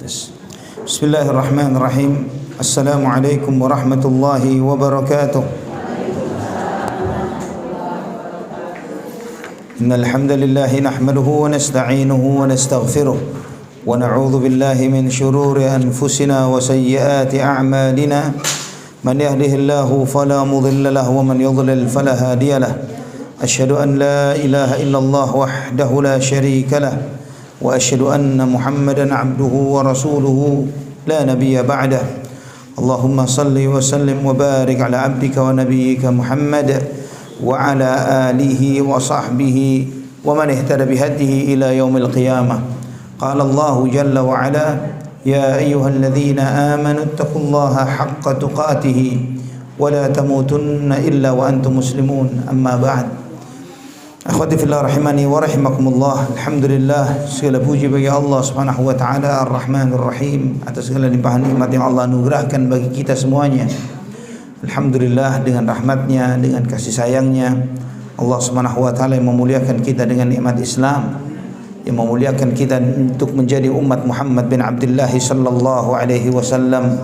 Bismillahirrahmanirrahim. Assalamualaikum warahmatullahi wabarakatuh. Innal hamdalillah nahmaduhu wa nasta'inuhu wa nastaghfiruh wa na'udzu billahi min shururi anfusina wa sayyiati a'malina. Man yahdihillahu fala mudilla lahu wa man yudlil fala hadiya lahu. Asyhadu an la ilaha illallah wahdahu la syarika lahu wa asyhadu anna Muhammadan 'abduhu wa rasuluhu la nabiyya ba'dah. Allahumma salli wa sallim wa barik ala 'abdika wa nabiyyika Muhammad wa ala alihi wa sahbihi wa man ihtada bihadihi ila yaumil qiyamah. Qala Allah jalla wa ala, ya ayyuhalladzina amanu taqullaha haqqa tuqatih wa la tamutunna illa wa antum muslimun. Amma ba'd. Akhwati fillah rahimani wa rahimakumullah. Alhamdulillah, segala puji bagi Allah Subhanahu wa taala Ar-Rahmanur Rahim atas segala limpahan nikmat yang Allah anugerahkan bagi kita semuanya. Alhamdulillah, dengan rahmatnya, dengan kasih sayangnya, Allah Subhanahu wa taala yang memuliakan kita dengan nikmat Islam, yang memuliakan kita untuk menjadi umat Muhammad bin Abdullah sallallahu alaihi wasallam.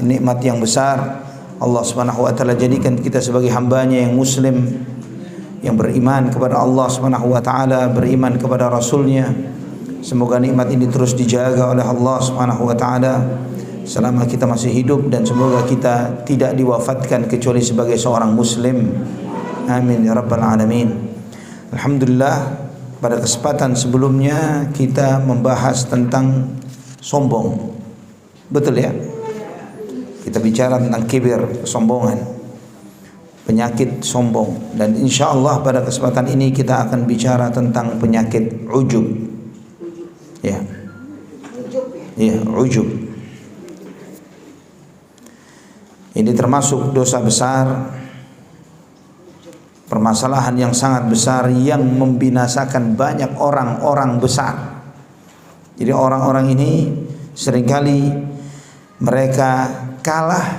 Nikmat yang besar. Allah Subhanahu wa taala jadikan kita sebagai hambanya yang muslim, yang beriman kepada Allah Subhanahu wa taala, beriman kepada Rasulnya. Semoga nikmat ini terus dijaga oleh Allah Subhanahu wa taala selama kita masih hidup, dan semoga kita tidak diwafatkan kecuali sebagai seorang muslim. Amin ya rabbal alamin. Alhamdulillah, pada kesempatan sebelumnya kita membahas tentang sombong. Betul ya? Kita bicara tentang kibir, kesombongan, penyakit sombong, dan insya Allah pada kesempatan ini kita akan bicara tentang penyakit ujub. Ya, ya, ujub. Ini termasuk dosa besar, permasalahan yang sangat besar yang membinasakan banyak orang-orang besar. Jadi orang-orang ini seringkali mereka kalah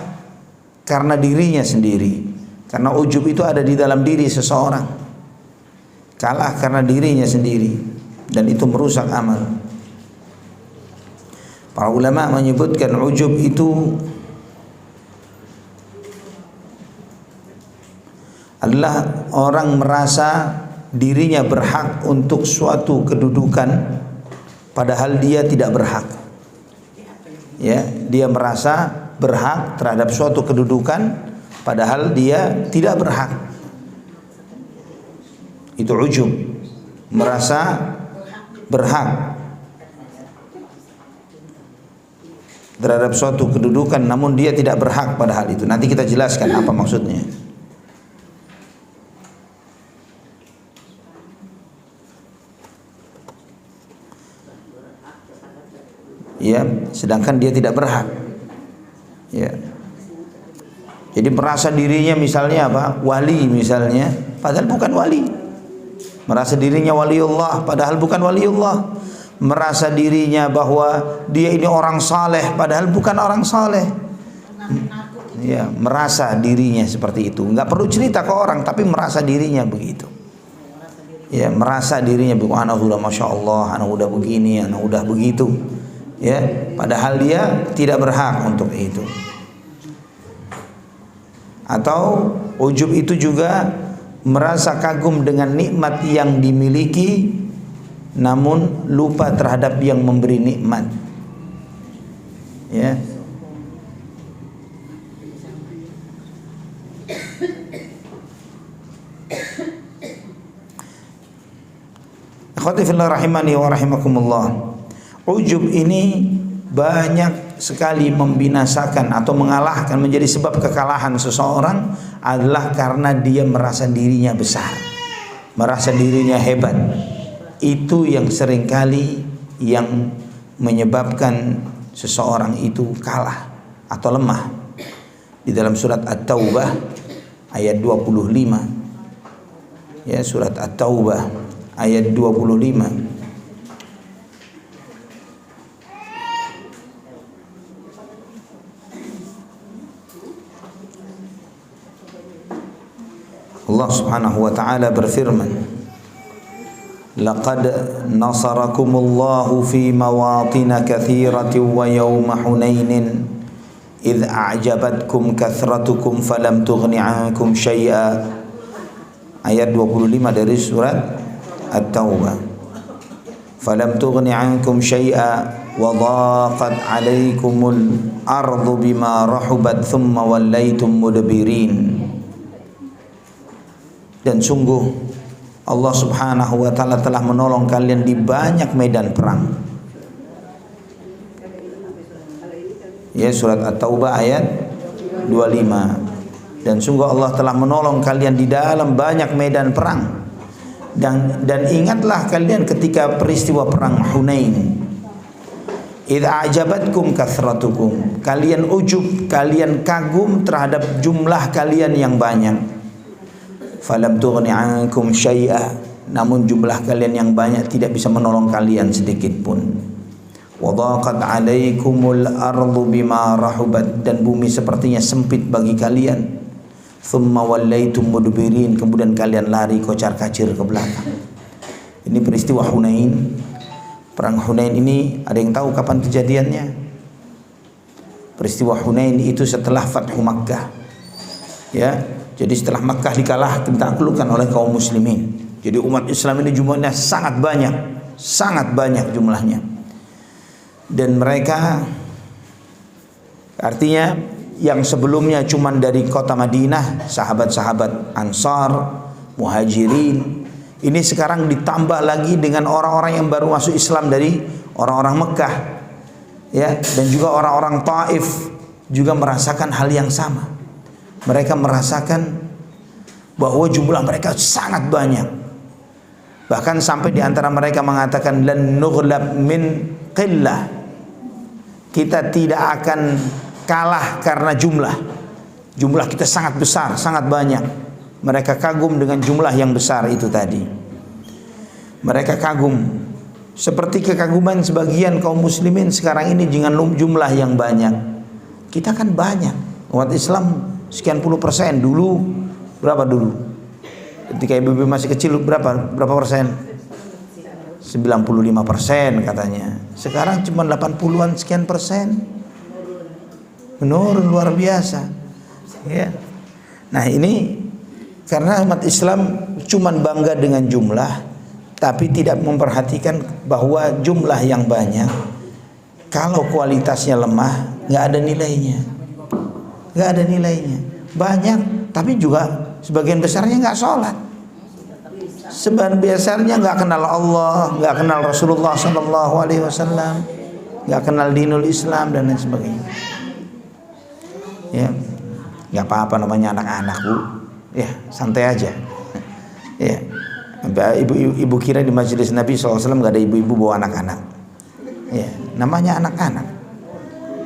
karena dirinya sendiri. Karena ujub itu ada di dalam diri seseorang. Kalah karena dirinya sendiri, dan itu merusak amal. Para ulama menyebutkan ujub itu adalah orang merasa dirinya berhak untuk suatu kedudukan padahal dia tidak berhak. Ya, dia merasa berhak terhadap suatu kedudukan padahal dia tidak berhak. Itu ujub, merasa berhak terhadap suatu kedudukan namun dia tidak berhak pada hal itu. Nanti kita jelaskan apa maksudnya. Ya, sedangkan dia tidak berhak. Ya. Jadi merasa dirinya misalnya apa? Wali misalnya, padahal bukan wali. Merasa dirinya waliullah padahal bukan waliullah. Merasa dirinya bahwa dia ini orang saleh padahal bukan orang saleh. Ya, merasa dirinya seperti itu. Enggak perlu cerita ke orang, tapi merasa dirinya begitu. Ya, merasa dirinya begitu. Anak sudah masya Allah, anak udah begini, anak udah begitu. Ya, padahal dia tidak berhak untuk itu. Atau ujub itu juga merasa kagum dengan nikmat yang dimiliki namun lupa terhadap yang memberi nikmat. Ya. Akhwati fillah rahimani wa rahimakumullah. Ujub ini banyak sekali membinasakan atau mengalahkan, menjadi sebab kekalahan seseorang adalah karena dia merasa dirinya besar, merasa dirinya hebat. Itu yang seringkali yang menyebabkan seseorang itu kalah atau lemah. Di dalam surat At-Taubah ayat 25. Ya, surat At-Taubah ayat 25. Allah Subhanahu wa taala berfirman, laqad nasarakumullahu fi mawatin katsiratin wa yawma Hunainin idh a'jabatkum kathratukum falam tughni 'ankum syai'a. Ayat 25 dari surat At-Taubah. Falam tughni 'ankum syai'a wa dhaqat 'alaikumul ardu bima rahubat thumma wallaitum mudbirin. Dan sungguh Allah Subhanahu wa taala telah menolong kalian di banyak medan perang. Ya, surat At-Taubah ayat 25. Dan sungguh Allah telah menolong kalian di dalam banyak medan perang. Dan ingatlah kalian ketika peristiwa perang Hunain. Idza ajabatkum kathratukum, kalian ujub, kalian kagum terhadap jumlah kalian yang banyak. Falam tughni 'ankum syai'a, namun jumlah kalian yang banyak tidak bisa menolong kalian sedikit pun. Wa dhaqat 'alaikumul ardu bima rahubat, dan bumi sepertinya sempit bagi kalian. Thumma wallaitum mudbirin, kemudian kalian lari kocar-kacir ke belakang. Ini peristiwa Hunain. Perang Hunain ini ada yang tahu kapan kejadiannya? Peristiwa Hunain itu setelah Fathu Makkah. Ya, jadi setelah Makkah ditaklukkan oleh kaum muslimin. Jadi umat Islam ini jumlahnya sangat banyak jumlahnya. Dan mereka, artinya yang sebelumnya cuma dari kota Madinah, sahabat-sahabat Ansar, Muhajirin, ini sekarang ditambah lagi dengan orang-orang yang baru masuk Islam dari orang-orang Mekah, ya, dan juga orang-orang Taif juga merasakan hal yang sama. Mereka merasakan bahwa jumlah mereka sangat banyak. Bahkan sampai di antara mereka mengatakan lan nughlab min qillah, kita tidak akan kalah karena jumlah kita sangat besar, sangat banyak. Mereka kagum dengan jumlah yang besar itu tadi. Mereka kagum seperti kekaguman sebagian kaum muslimin sekarang ini dengan jumlah yang banyak. Kita kan banyak, umat Islam sekian puluh persen. Dulu berapa dulu? Ketika ibu-ibu masih kecil berapa persen? 95% katanya. Sekarang cuma 80-an sekian persen. Menurun luar biasa, ya. Nah, ini karena umat Islam cuman bangga dengan jumlah, tapi tidak memperhatikan bahwa jumlah yang banyak, kalau kualitasnya lemah, nggak ada nilainya. Banyak, tapi juga sebagian besarnya nggak sholat, sebagian besarnya nggak kenal Allah, nggak kenal Rasulullah SAW, nggak kenal dinul Islam dan lain sebagainya. Ya, nggak apa-apa namanya anak-anak, Bu. Ya, santai aja. Ya, ibu kira di majelis Nabi SAW nggak ada ibu-ibu bawa anak-anak. Ya, namanya anak-anak.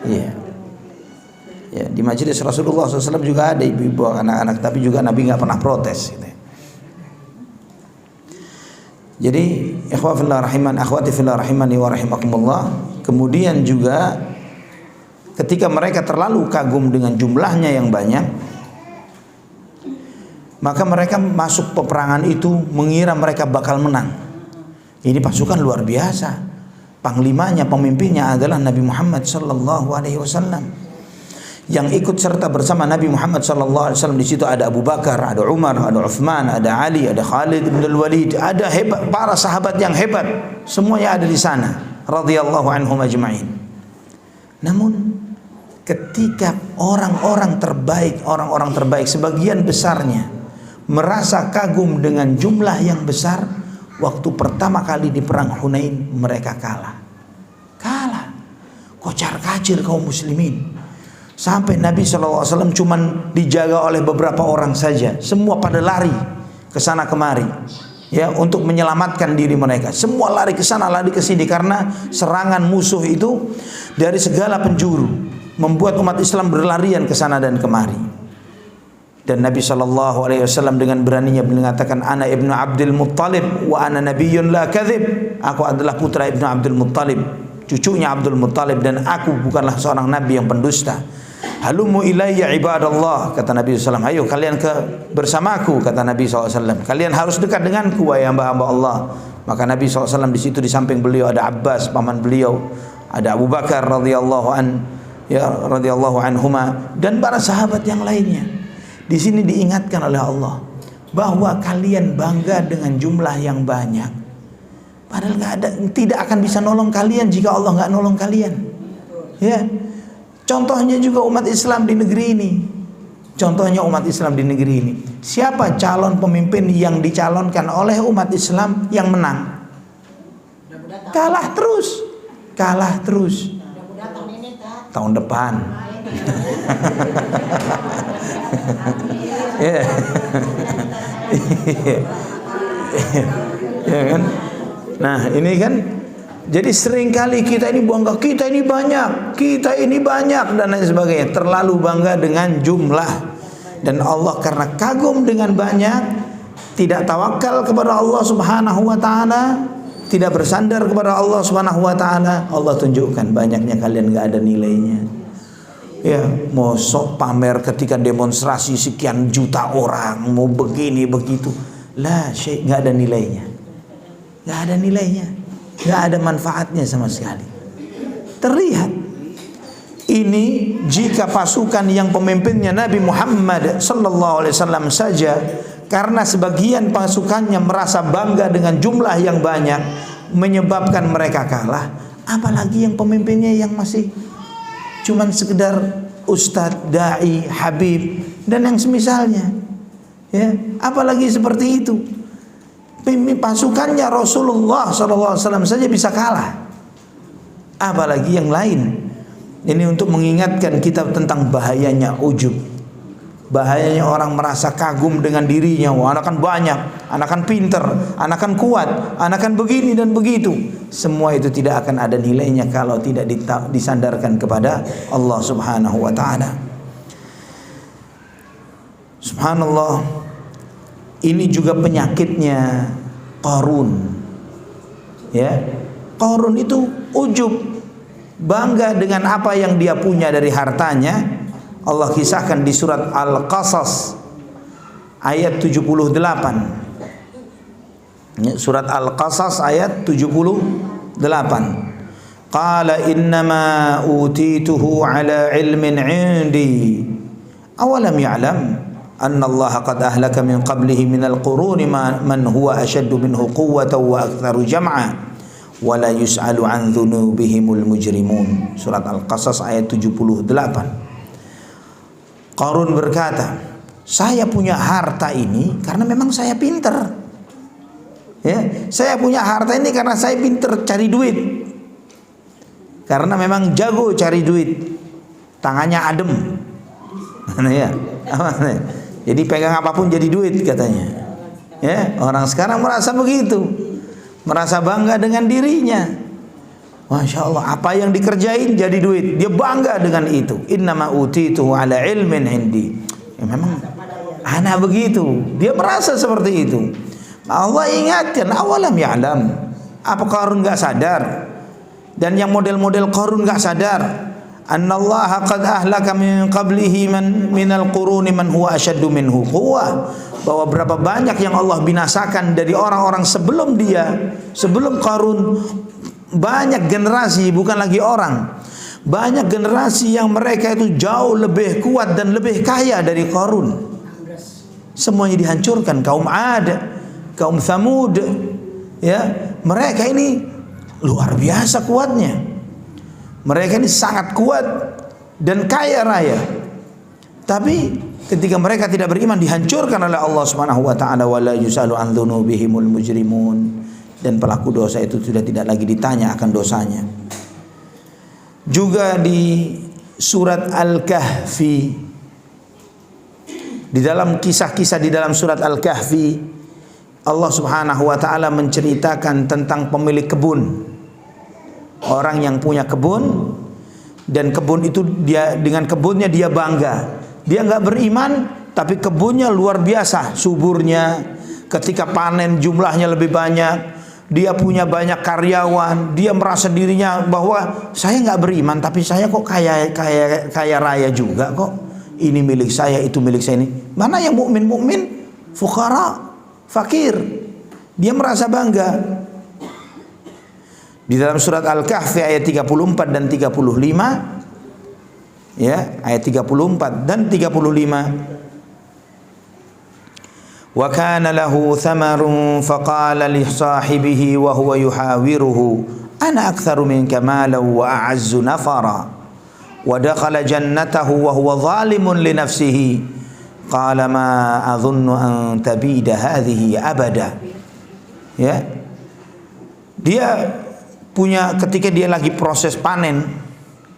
Ya, ya, di majelis Rasulullah SAW juga ada ibu-ibu bawa anak-anak, tapi juga Nabi nggak pernah protes. Gitu. Jadi, ikhwati fillah rahimani wa rahimakumullah. Kemudian juga ketika mereka terlalu kagum dengan jumlahnya yang banyak, maka mereka masuk peperangan itu mengira mereka bakal menang. Ini pasukan luar biasa. Panglimanya, pemimpinnya adalah Nabi Muhammad sallallahu alaihi wasallam. Yang ikut serta bersama Nabi Muhammad sallallahu alaihi wasallam di situ ada Abu Bakar, ada Umar, ada Uthman, ada Ali, ada Khalid bin Al-Walid, ada para sahabat yang hebat, semuanya ada di sana radhiyallahu anhum ajma'in. Namun ketika orang-orang terbaik sebagian besarnya merasa kagum dengan jumlah yang besar, waktu pertama kali di perang Hunain mereka kalah, kocar-kacir kaum muslimin, sampai Nabi SAW cuman dijaga oleh beberapa orang saja, semua pada lari ke sana kemari, ya, untuk menyelamatkan diri mereka. Semua lari ke sana, lari ke sini, karena serangan musuh itu dari segala penjuru membuat umat Islam berlarian ke sana dan kemari. Dan Nabi SAW dengan beraninya mengatakan, Ana ibnu Abdul Muttalib wa ana nabiyyun la kadzib. Aku adalah putra ibnu Abdul Muttalib, cucunya Abdul Muttalib, dan aku bukanlah seorang nabi yang pendusta. Halumu ilayya ibadallah, kata Nabi SAW. Ayo kalian bersamaku, kata Nabi SAW. Kalian harus dekat denganku, wahai hamba-hamba Allah. Maka Nabi SAW di situ di samping beliau ada Abbas paman beliau, ada Abu Bakar radhiyallahu anhuma dan para sahabat yang lainnya. Di sini diingatkan oleh Allah bahwa kalian bangga dengan jumlah yang banyak. Padahal tidak akan bisa nolong kalian jika Allah nggak nolong kalian. Ya, contohnya juga umat Islam di negeri ini. Contohnya umat Islam di negeri ini. Siapa calon pemimpin yang dicalonkan oleh umat Islam yang menang? Kalah terus. Tahun depan. Ya. Ya kan? Nah, ini kan jadi seringkali kita ini bangga, kita ini banyak dan lain sebagainya, terlalu bangga dengan jumlah. Dan Allah karena kagum dengan banyak, tidak tawakal kepada Allah Subhanahu wa taala, tidak bersandar kepada Allah Subhanahu wa taala. Allah tunjukkan banyaknya kalian enggak ada nilainya. Ya, mau sok pamer ketika demonstrasi sekian juta orang, mau begini begitu. Lah, enggak ada nilainya. Enggak ada nilainya. Enggak ada manfaatnya sama sekali. Terlihat ini jika pasukan yang pemimpinnya Nabi Muhammad sallallahu alaihi wasallam saja, karena sebagian pasukannya merasa bangga dengan jumlah yang banyak menyebabkan mereka kalah, apalagi yang pemimpinnya yang masih cuman sekedar ustadz, dai, habib dan yang semisalnya. Ya, apalagi seperti itu. Pasukannya Rasulullah SAW saja bisa kalah, apalagi yang lain. Ini untuk mengingatkan kita tentang bahayanya ujub, bahayanya orang merasa kagum dengan dirinya. Wah, anak kan banyak, anak kan pinter, anak kan kuat, anak kan begini dan begitu. Semua itu tidak akan ada nilainya kalau tidak disandarkan kepada Allah Subhanahu wa taala. Subhanallah. Ini juga penyakitnya Qarun. Ya. Qarun itu ujub, bangga dengan apa yang dia punya dari hartanya. Allah kisahkan di surat Al-Qasas ayat 78. Surat Al-Qasas ayat 78. Qala innama utituhu ala ilmin 'indi awalam ya'lam anna Allah qad ahlaka min qablihi minal quruni man huwa ashaddu minhu quwwatan wa aktsaru jam'a wala yus'alu an dzunubihimul mujrimun. Surat Al-Qasas ayat 78. Qarun berkata, saya punya harta ini karena memang saya pinter. Ya, saya punya harta ini karena saya pinter cari duit. Karena memang jago cari duit. Tangannya adem. Ya, jadi pegang apapun jadi duit katanya. Ya, orang sekarang merasa begitu. Merasa bangga dengan dirinya. Masya Allah, apa yang dikerjain jadi duit. Dia bangga dengan itu. Innama utitu ala ilmin indi. Ya, memang anak begitu. Dia merasa seperti itu. Allah ingatkan, awalam ya'lam. Apa Qarun gak sadar? Dan yang model-model Qarun gak sadar. Annallaha qad ahlaka min qablihi minal quruni man huwa ashaddu minhu quwwah. Bahwa berapa banyak yang Allah binasakan dari orang-orang sebelum dia, sebelum Qarun. Banyak generasi, bukan lagi orang, banyak generasi yang mereka itu jauh lebih kuat dan lebih kaya dari Qarun. Semuanya dihancurkan. Kaum Ad, kaum Thamud, ya, mereka ini luar biasa kuatnya. Mereka ini sangat kuat dan kaya raya. Tapi ketika mereka tidak beriman, dihancurkan oleh Allah Subhanahu wa taala. Wala yusalu an dzunubihimul mujrimun. Dan pelaku dosa itu sudah tidak lagi ditanya akan dosanya. Juga di surat Al-Kahfi, di dalam kisah-kisah di dalam surat Al-Kahfi, Allah Subhanahu wa taala menceritakan tentang pemilik kebun. Orang yang punya kebun, dan kebun itu dia dengan kebunnya dia bangga. Dia nggak beriman, tapi kebunnya luar biasa suburnya. Ketika panen jumlahnya lebih banyak, dia punya banyak karyawan. Dia merasa dirinya bahwa saya nggak beriman, tapi saya kok kaya raya juga kok. Ini milik saya, itu milik saya ini. Mana yang mukmin, fuqara, fakir. Dia merasa bangga. Di dalam surat Al-Kahfi ayat 34 dan 35, ya, ayat 34 dan 35. Wa kana lahu thamarun faqala li sahibihi wa huwa yuhawiruhu ana aktharu minka malan wa a'azzu nafara wa dakhala jannatahu wa huwa zalimun li nafsihi qala ma adhunnu an tabida hadhihi abada. Ya, dia punya, ketika dia lagi proses panen,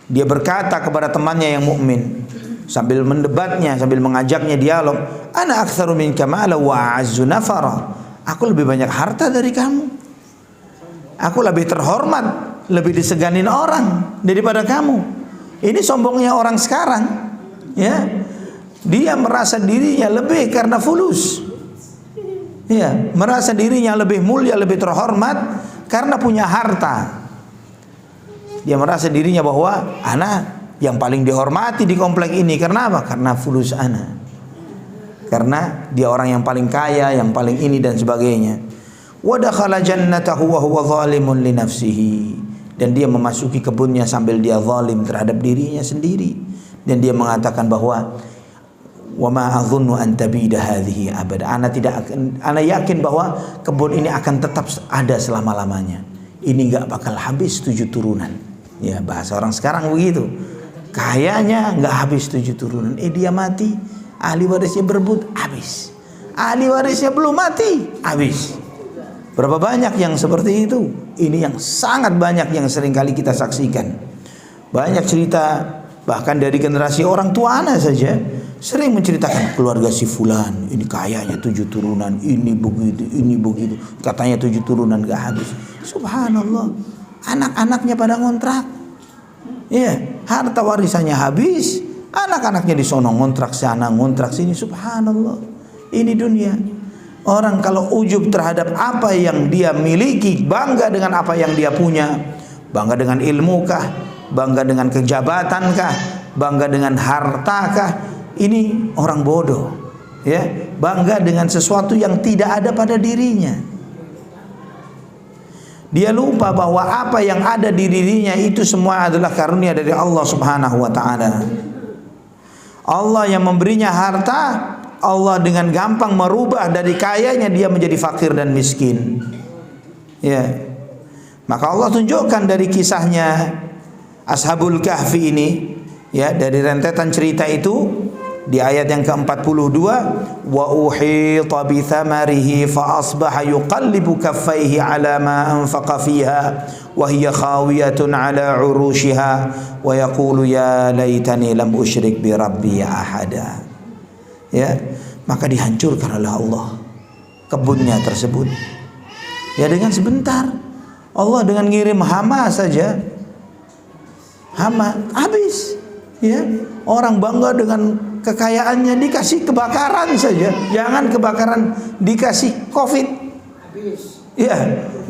dia berkata kepada temannya yang mukmin sambil mendebatnya, sambil mengajaknya dialog, ana aktsaru minka mala wa a'azzu nafara. Aku lebih banyak harta dari kamu. Aku lebih terhormat, lebih diseganin orang daripada kamu. Ini sombongnya orang sekarang, ya. Dia merasa dirinya lebih karena fulus. Ya, merasa dirinya lebih mulia, lebih terhormat karena punya harta. Dia merasa dirinya bahwa ana yang paling dihormati di komplek ini. Karena apa? Karena fulus ana. Karena dia orang yang paling kaya, yang paling ini dan sebagainya. Wa dakhala jannatahu wa huwa zalimun li nafsihi. Dan dia memasuki kebunnya sambil dia zalim terhadap dirinya sendiri. Dan dia mengatakan bahwa wa ma adhunnu an tabida hadhihi abada. Ana yakin bahwa kebun ini akan tetap ada selama-lamanya. Ini enggak bakal habis 7 turunan. Ya, bahasa orang sekarang begitu. Kayaknya enggak habis 7 turunan. Dia mati, ahli warisnya berebut, habis. Ahli warisnya belum mati, habis. Berapa banyak yang seperti itu? Ini yang sangat banyak yang sering kali kita saksikan. Banyak cerita bahkan dari generasi orang tua ana saja sering menceritakan keluarga si fulan ini kayanya 7 turunan, ini begitu, katanya 7 turunan gak habis. Subhanallah, anak-anaknya pada ngontrak, ya, harta warisannya habis, anak-anaknya di sono ngontrak sana, ngontrak sini. Subhanallah, ini dunia. Orang kalau ujub terhadap apa yang dia miliki, bangga dengan apa yang dia punya, bangga dengan ilmu kah, bangga dengan kejabatan kah, bangga dengan harta kah, ini orang bodoh, ya. Bangga dengan sesuatu yang tidak ada pada dirinya. Dia lupa bahwa apa yang ada di dirinya itu semua adalah karunia dari Allah Subhanahu wa taala. Allah yang memberinya harta, Allah dengan gampang merubah dari kayanya dia menjadi fakir dan miskin. Ya. Maka Allah tunjukkan dari kisahnya Ashabul Kahfi ini, ya, dari rentetan cerita itu di ayat yang ke-42, wa uhita bi thamarihi fa asbaha yuqallibu kaffaihi ala ma anfaqa fiha wa hiya khawiyatun ala urushiha wa yaqulu ya laitani lam usyrik bi rabbi ahada. Ya, maka dihancurkan oleh Allah kebunnya tersebut. Ya, dengan sebentar Allah dengan ngirim hama saja, hama habis. Ya, orang bangga dengan kekayaannya, dikasih kebakaran saja. Jangan kebakaran, dikasih COVID. Ya,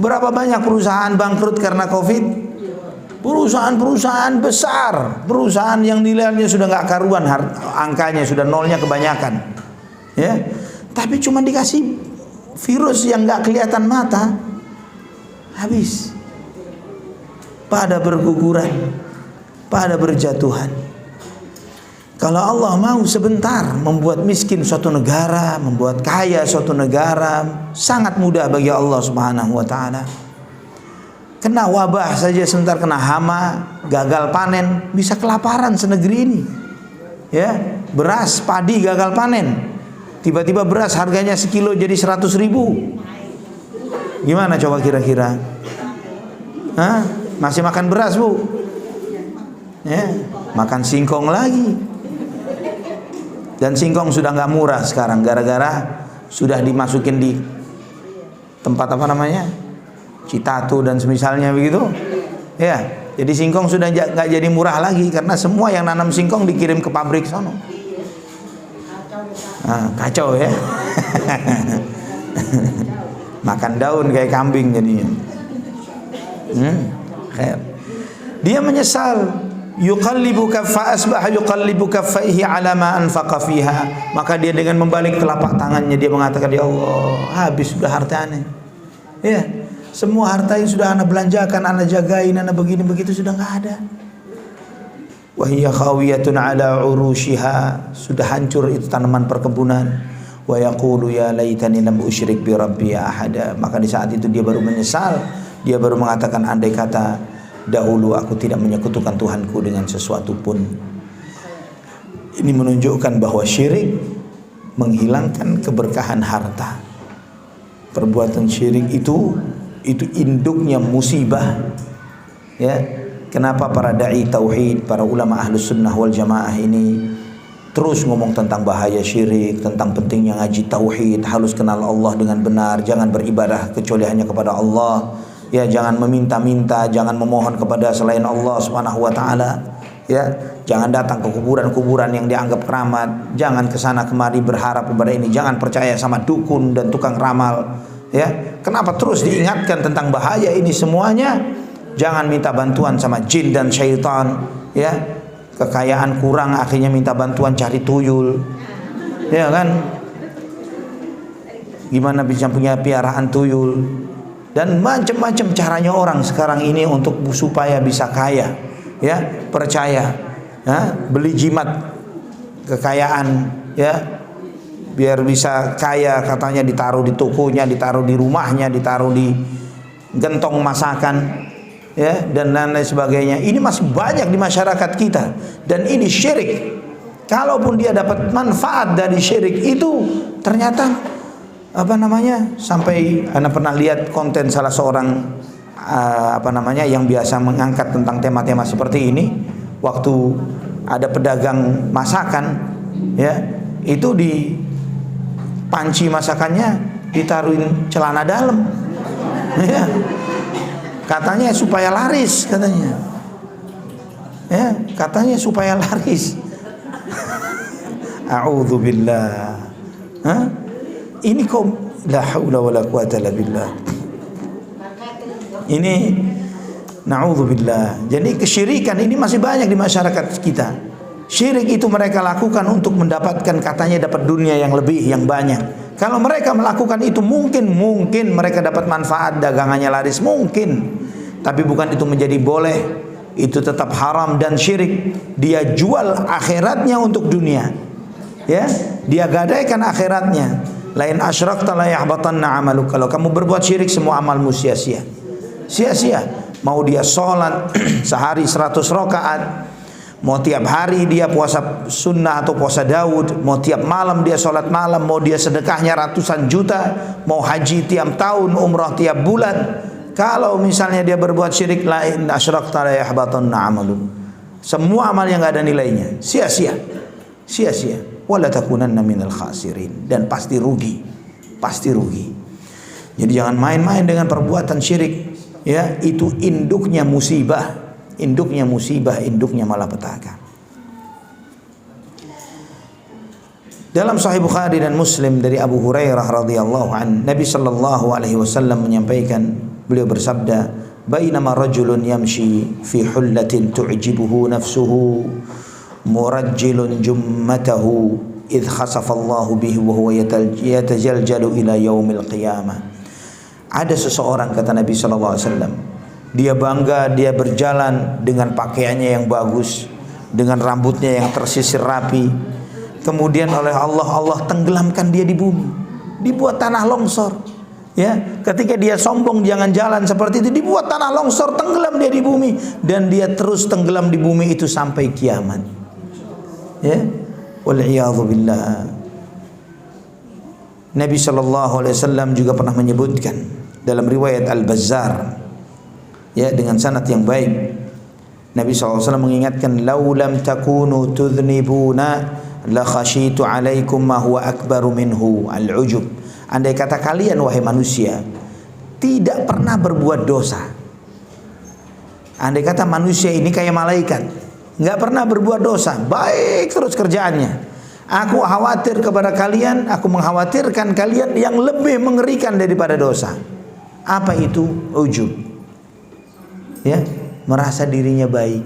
berapa banyak perusahaan bangkrut karena COVID? Perusahaan-perusahaan besar, perusahaan yang nilainya sudah nggak karuan, angkanya sudah nolnya kebanyakan. Ya, tapi cuma dikasih virus yang nggak kelihatan mata, habis. Pada berguguran, pada berjatuhan. Kalau Allah mau sebentar membuat miskin suatu negara, membuat kaya suatu negara, sangat mudah bagi Allah Subhanahu wa taala. Kena wabah saja sebentar, kena hama, gagal panen, bisa kelaparan senegeri ini. Ya, beras, padi gagal panen. Tiba-tiba beras harganya sekilo jadi 100.000. Gimana coba kira-kira? Hah? Masih makan beras, Bu? Ya, makan singkong lagi. Dan singkong sudah nggak murah sekarang gara-gara sudah dimasukin di tempat apa namanya, Citatu dan semisalnya begitu. Ya, jadi singkong sudah nggak jadi murah lagi karena semua yang nanam singkong dikirim ke pabrik sono. Nah, kacau ya. Makan daun kayak kambing jadinya. Dia menyesal. Yuqallibu kaffa asbaha yuqallibu kaffaihi ala ma anfaqa fiha. Maka dia dengan membalik telapak tangannya dia mengatakan, ya Allah, habis sudah hartanya. Ya, Semua harta yang sudah ana belanjakan, ana jagain, ana begini begitu sudah nggak ada. Wa hiya khawiyatun ala urushiha, sudah hancur itu tanaman perkebunan. Wa yaqulu ya laitani lam usyrik bi rabbi ahada. Maka di saat itu dia baru menyesal, dia baru mengatakan andai kata dahulu aku tidak menyekutukan Tuhanku dengan sesuatu pun. Ini menunjukkan bahwa syirik menghilangkan keberkahan harta. Perbuatan syirik itu induknya musibah. Ya, kenapa para dai tauhid, para ulama ahlus sunnah wal jamaah ini terus ngomong tentang bahaya syirik, tentang pentingnya ngaji tauhid, harus kenal Allah dengan benar, jangan beribadah kecuali hanya kepada Allah. Ya, jangan meminta-minta, jangan memohon kepada selain Allah Subhanahu wa taala. Ya, jangan datang ke kuburan-kuburan yang dianggap keramat, jangan kesana kemari berharap kepada ini, jangan percaya sama dukun dan tukang ramal. Ya, kenapa terus diingatkan tentang bahaya ini semuanya? Jangan minta bantuan sama jin dan syaitan. Ya, kekayaan kurang akhirnya minta bantuan cari tuyul. Ya kan? Gimana bisa punya piaraan tuyul? Dan macam-macam caranya orang sekarang ini untuk supaya bisa kaya. Ya, percaya. Ya, beli jimat kekayaan. Ya, biar bisa kaya, katanya ditaruh di tokonya, ditaruh di rumahnya, ditaruh di gentong masakan, ya, dan lain sebagainya. Ini masih banyak di masyarakat kita, dan ini syirik. Kalaupun dia dapat manfaat dari syirik itu, ternyata sampai Anda pernah lihat konten salah seorang yang biasa mengangkat tentang tema-tema seperti ini. Waktu ada pedagang masakan, ya, itu di panci masakannya ditaruhin celana dalam. Ya. Katanya supaya laris, katanya. Ya, katanya supaya laris. A'udzubillah. Hah? Ini kok la haula wala quwata illa billah. Ini na'udzubillah. Jadi kesyirikan ini masih banyak di masyarakat kita. Syirik itu mereka lakukan untuk mendapatkan, katanya dapat dunia yang lebih, yang banyak. Kalau mereka melakukan itu mungkin mereka dapat manfaat, dagangannya laris, mungkin. Tapi bukan itu menjadi boleh. Itu tetap haram dan syirik. Dia jual akhiratnya untuk dunia. Ya, dia gadaikan akhiratnya. Lain asyrakta la yahbatanna amaluk. Kalau kamu berbuat syirik, semua amalmu sia-sia. Sia-sia. Mau dia sholat sehari 100 rakaat, mau tiap hari dia puasa sunnah atau puasa Daud, mau tiap malam dia sholat malam, mau dia sedekahnya ratusan juta, mau haji tiap tahun, umrah tiap bulan. Kalau misalnya dia berbuat syirik, la in asyrakta la yahbatanna amaluk. Semua amal yang gak ada nilainya, sia-sia. Sia-sia. Wala takunanna minal khasirin, dan pasti rugi. Pasti rugi. Jadi jangan main-main dengan perbuatan syirik. Ya, itu induknya musibah, induknya malapetaka. Dalam Sahih Bukhari dan Muslim dari Abu Hurairah radhiyallahu an, Nabi sallallahu alaihi wasallam menyampaikan, beliau bersabda, "Bainama rajulun yamshi fi hullatin tu'jibuhu nafsuhu murajjilun jummatahu idh khasafa Allahu bihi wa huwa yatajaljalu ila yaumil qiyamah." Ada seseorang, kata Nabi sallallahu alaihi wasallam, dia bangga, dia berjalan dengan pakaiannya yang bagus, dengan rambutnya yang tersisir rapi. Kemudian oleh Allah tenggelamkan dia di bumi, dibuat tanah longsor. Ya, ketika dia sombong jangan jalan seperti itu, dibuat tanah longsor, tenggelam dia di bumi, dan dia terus tenggelam di bumi itu sampai kiamat. Ya, wal iyadzu billah. Nabi sallallahu alaihi wasallam juga pernah menyebutkan dalam riwayat Al-Bazzar, ya, dengan sanad yang baik, Nabi SAW mengingatkan, "Lau lam takunu tudhnibuna la khashitu alaikum ma huwa akbaru minhu al-ujub." Andai kata kalian wahai manusia tidak pernah berbuat dosa, andai kata manusia ini kayak malaikat, nggak pernah berbuat dosa, baik terus kerjaannya, aku khawatir kepada kalian, aku mengkhawatirkan kalian yang lebih mengerikan daripada dosa. Apa itu? Ujub. Ya, merasa dirinya baik.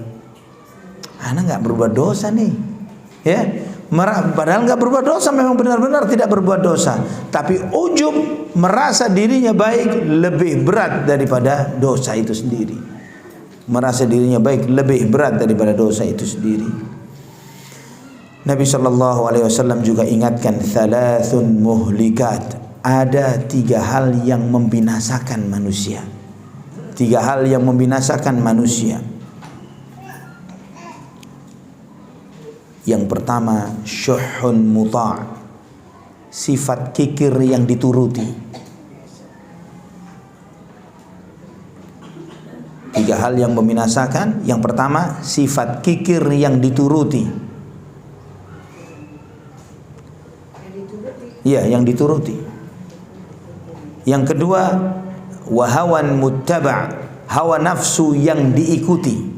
Ana nggak berbuat dosa nih. Ya, Padahal nggak berbuat dosa, memang benar-benar tidak berbuat dosa, tapi ujub, merasa dirinya baik, lebih berat daripada dosa itu sendiri. Merasa dirinya baik lebih berat daripada dosa itu sendiri. Nabi SAW juga ingatkan, thalathun muhlikat, ada 3 hal yang membinasakan manusia. 3 hal yang membinasakan manusia. Yang pertama, syuhun muta', sifat kikir yang dituruti. 3 hal yang membinasakan. Yang pertama, sifat kikir yang dituruti. Ya, yang dituruti. Yang kedua, wahawan muttaba', hawa nafsu yang diikuti.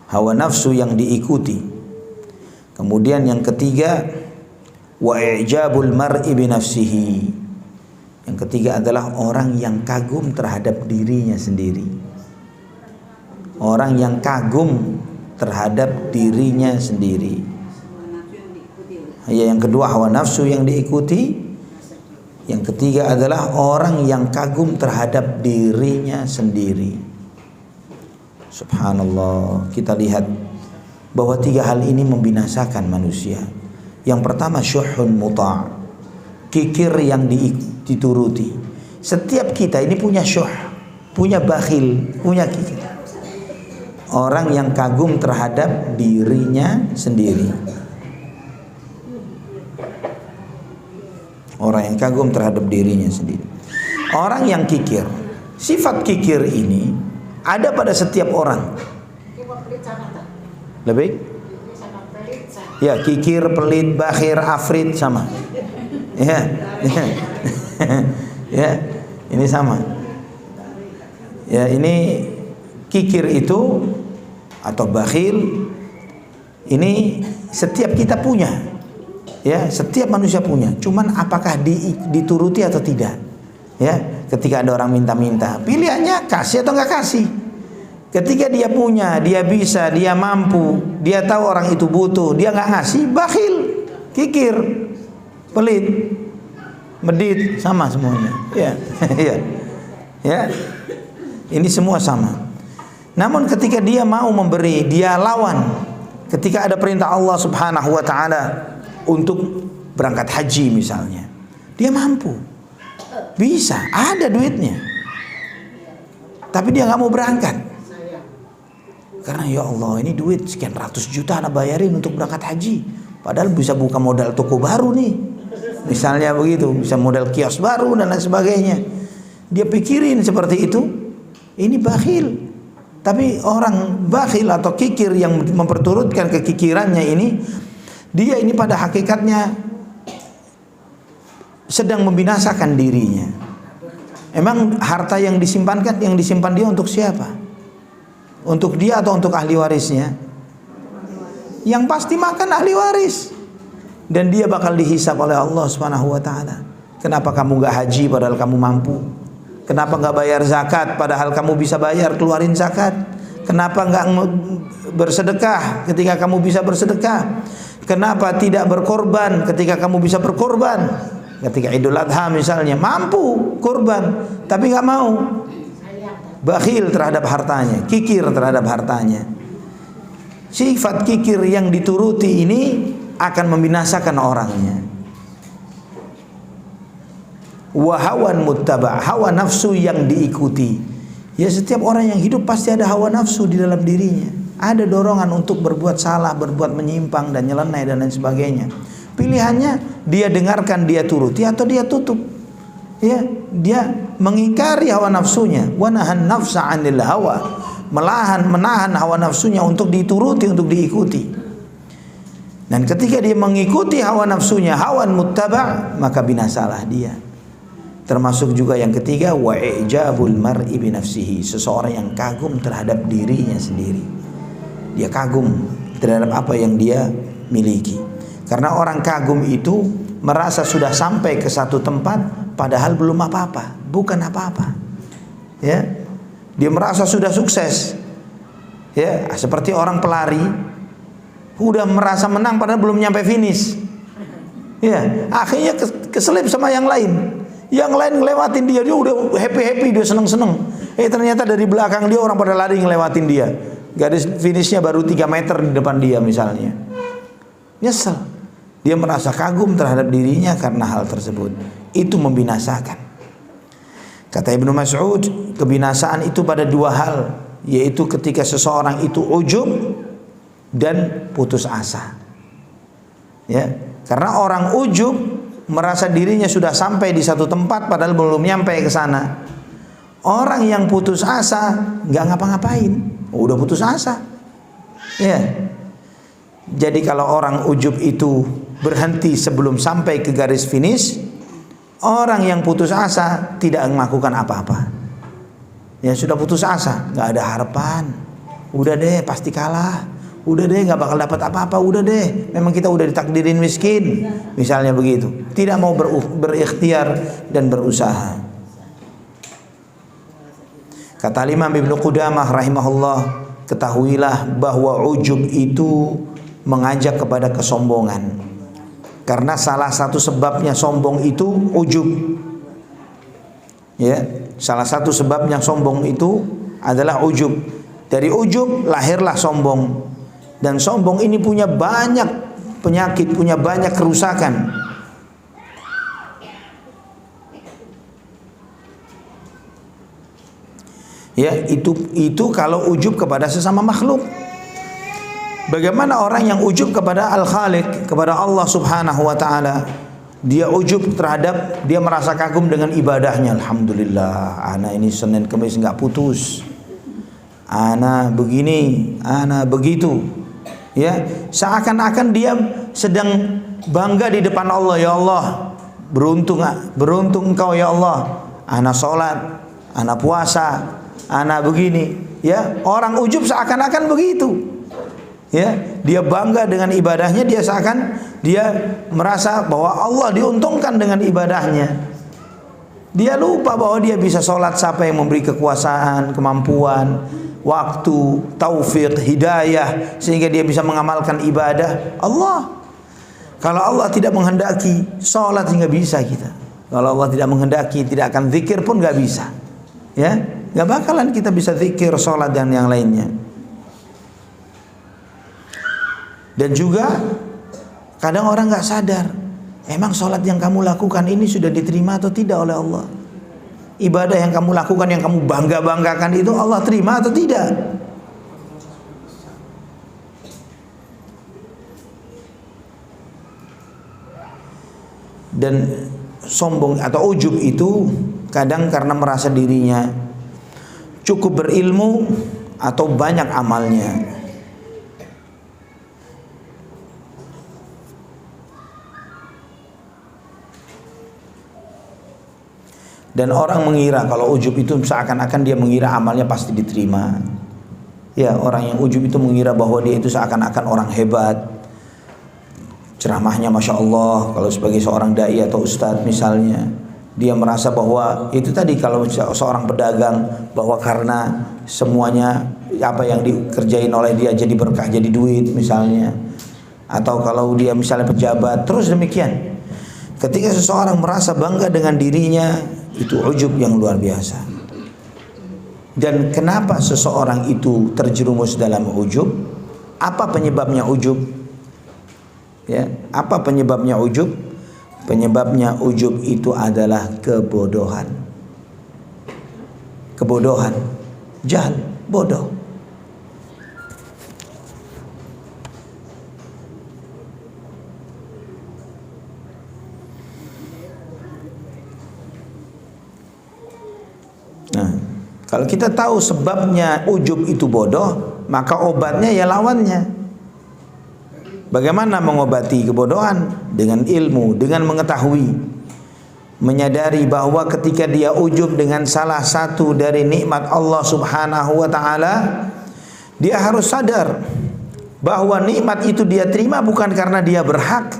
Hawa nafsu yang diikuti. Kemudian yang ketiga, wa i'jabul mar'i bi nafsihi. Yang ketiga adalah orang yang kagum terhadap dirinya sendiri. Orang yang kagum terhadap dirinya sendiri. Ya, yang kedua hawa nafsu yang diikuti. Yang ketiga adalah orang yang kagum terhadap dirinya sendiri. Subhanallah, kita lihat bahwa 3 hal ini membinasakan manusia. Yang pertama, syuhun muta', kikir yang dituruti. Setiap kita ini punya syuh, punya bakhil, punya kikir. Orang yang kagum terhadap dirinya sendiri. Orang yang kagum terhadap dirinya sendiri. Orang yang kikir, sifat kikir ini ada pada setiap orang. Lebih? Ya, kikir, pelit, bakhir, afrit sama. Ya, ya, ini sama. Ya, ini kikir itu atau bakhil ini setiap kita punya. Ya, setiap manusia punya. Cuman apakah dituruti atau tidak? Ya, ketika ada orang minta-minta, pilihannya kasih atau nggak kasih. Ketika dia punya, dia bisa, dia mampu, dia tahu orang itu butuh, dia nggak ngasih, bakhil, kikir, pelit, medit, sama semuanya. Ya, ya, ya. Ini semua sama. Namun ketika dia mau memberi, dia lawan. Ketika ada perintah Allah Subhanahu wa taala untuk berangkat haji misalnya, dia mampu. Bisa, ada duitnya, tapi dia nggak mau berangkat karena ya Allah, ini duit sekian ratus juta anak bayarin untuk berangkat haji, padahal bisa buka modal toko baru nih, misalnya begitu, bisa modal kios baru dan lain sebagainya. Dia pikirin seperti itu. Ini bakhil. Tapi orang bakhil atau kikir yang memperturutkan kekikirannya ini, dia ini pada hakikatnya sedang membinasakan dirinya. Emang harta yang disimpan dia untuk siapa? Untuk dia atau untuk ahli warisnya? Yang pasti makan ahli waris. Dan dia bakal dihisab oleh Allah Subhanahu wa taala. Kenapa kamu gak haji padahal kamu mampu? Kenapa gak bayar zakat padahal kamu bisa bayar, keluarin zakat? Kenapa gak bersedekah ketika kamu bisa bersedekah? Kenapa tidak berkorban ketika kamu bisa berkorban? Ketika Idul Adha misalnya, mampu korban tapi nggak mau, bakhil terhadap hartanya, kikir terhadap hartanya. Sifat kikir yang dituruti ini akan membinasakan orangnya. Wahawan muttaba', hawa nafsu yang diikuti. Ya, setiap orang yang hidup pasti ada hawa nafsu di dalam dirinya. Ada dorongan untuk berbuat salah, berbuat menyimpang dan nyeleneh dan lain sebagainya. Pilihannya dia dengarkan, dia turuti atau dia tutup. Ya, dia mengingkari hawa nafsunya. Wa nahan nafsa 'anil hawa. Menahan hawa nafsunya untuk dituruti, untuk diikuti. Dan ketika dia mengikuti hawa nafsunya, hawan muttaba', maka binasalah dia. Termasuk juga yang ketiga, wa i'jabul mar'i bi nafsihi, seseorang yang kagum terhadap dirinya sendiri. Dia kagum terhadap apa yang dia miliki. Karena orang kagum itu merasa sudah sampai ke satu tempat padahal belum apa-apa, bukan apa-apa. Ya. Dia merasa sudah sukses. Ya, seperti orang pelari udah merasa menang padahal belum nyampe finish. Ya, akhirnya keselip sama yang lain. Yang lain ngelewatin dia udah happy, dia seneng-seneng. Ternyata dari belakang dia orang pada lari ngelewatin dia. Garis finishnya baru 3 meter di depan dia misalnya. Nyesel. Dia merasa kagum terhadap dirinya karena hal tersebut. Itu membinasakan. Kata Ibnu Mas'ud, kebinasaan itu pada 2 hal, yaitu ketika seseorang itu ujub dan putus asa. Ya, karena orang ujub merasa dirinya sudah sampai di satu tempat padahal belum nyampe ke sana. Orang yang putus asa nggak ngapa-ngapain, udah putus asa. Ya. Jadi kalau orang ujub itu berhenti sebelum sampai ke garis finish, orang yang putus asa tidak melakukan apa-apa. Ya sudah putus asa, nggak ada harapan. Udah deh pasti kalah. Udah deh nggak bakal dapat apa-apa. Udah deh, memang kita udah ditakdirin miskin. Misalnya begitu. Tidak mau berikhtiar dan berusaha. Kata Imam Ibnu Qudamah rahimahullah, ketahuilah bahwa ujub itu mengajak kepada kesombongan. Karena salah satu sebabnya sombong itu ujub. Ya, salah satu sebabnya sombong itu adalah ujub. Dari ujub lahirlah sombong. Dan sombong ini punya banyak penyakit, punya banyak kerusakan. Ya, itu kalau ujub kepada sesama makhluk. Bagaimana orang yang ujub kepada Al-Khaliq, kepada Allah Subhanahu wa taala? Dia ujub terhadap, dia merasa kagum dengan ibadahnya. Alhamdulillah, ana ini Senin Kamis enggak putus. Ana begini, ana begitu. Ya, seakan-akan dia sedang bangga di depan Allah. Ya Allah, beruntung engkau ya Allah. Ana salat, ana puasa, ana begini. Ya, orang ujub seakan-akan begitu. Ya, dia bangga dengan ibadahnya, dia seakan dia merasa bahwa Allah diuntungkan dengan ibadahnya. Dia lupa bahwa dia bisa sholat siapa yang memberi kekuasaan, kemampuan, waktu, taufik, hidayah sehingga dia bisa mengamalkan ibadah. Allah. Kalau Allah tidak menghendaki, sholat nggak bisa kita. Kalau Allah tidak menghendaki, tidak akan zikir pun nggak bisa. Ya, nggak bakalan kita bisa zikir, sholat dan yang lainnya. Dan juga kadang orang nggak sadar, emang sholat yang kamu lakukan ini sudah diterima atau tidak oleh Allah? Ibadah yang kamu lakukan, yang kamu bangga-banggakan itu Allah terima atau tidak? Dan sombong atau ujub itu kadang karena merasa dirinya cukup berilmu atau banyak amalnya. Dan orang mengira kalau ujub itu seakan-akan dia mengira amalnya pasti diterima. Ya, orang yang ujub itu mengira bahwa dia itu seakan-akan orang hebat. Ceramahnya Masya Allah, kalau sebagai seorang dai atau ustadz misalnya, dia merasa bahwa itu tadi kalau seorang pedagang, bahwa karena semuanya apa yang dikerjain oleh dia jadi berkah, jadi duit misalnya. Atau kalau dia misalnya pejabat, terus demikian. Ketika seseorang merasa bangga dengan dirinya, itu ujub yang luar biasa. Dan kenapa seseorang itu terjerumus dalam ujub? Apa penyebabnya ujub? Ya, apa penyebabnya ujub? Penyebabnya ujub itu adalah kebodohan. Kebodohan, jahil, bodoh. Nah, kalau kita tahu sebabnya ujub itu bodoh, maka obatnya ya lawannya. Bagaimana mengobati kebodohan? Dengan ilmu, dengan mengetahui, menyadari bahwa ketika dia ujub dengan salah satu dari nikmat Allah Subhanahu wa taala, dia harus sadar bahwa nikmat itu dia terima bukan karena dia berhak,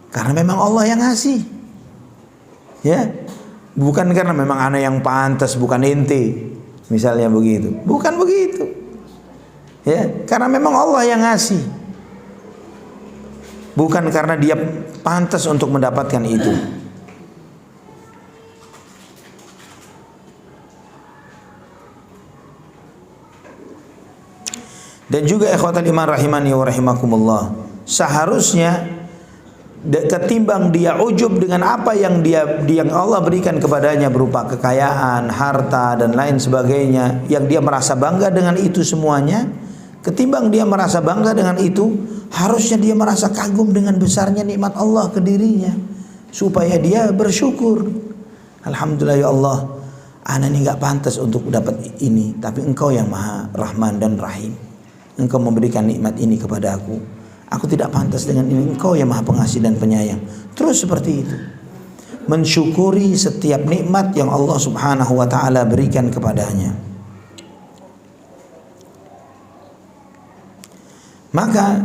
karena memang Allah yang ngasih. Ya. Bukan karena memang anak yang pantas, bukan ente, misalnya begitu. Bukan begitu. Ya, karena memang Allah yang ngasih. Bukan karena dia pantas untuk mendapatkan itu. Dan juga ikhwatal iman rahimani wa rahimakumullah, seharusnya ketimbang dia ujub dengan apa yang yang Allah berikan kepadanya berupa kekayaan, harta dan lain sebagainya, yang dia merasa bangga dengan itu semuanya, ketimbang dia merasa bangga dengan itu, harusnya dia merasa kagum dengan besarnya nikmat Allah ke dirinya, supaya dia bersyukur. Alhamdulillah ya Allah, ana ini enggak pantas untuk dapat ini, tapi Engkau yang Maha Rahman dan Rahim. Engkau memberikan nikmat ini kepada aku. Aku tidak pantas dengan ini. Engkau yang Maha Pengasih dan Penyayang. Terus seperti itu. Mensyukuri setiap nikmat yang Allah Subhanahu wa taala berikan kepadanya. Maka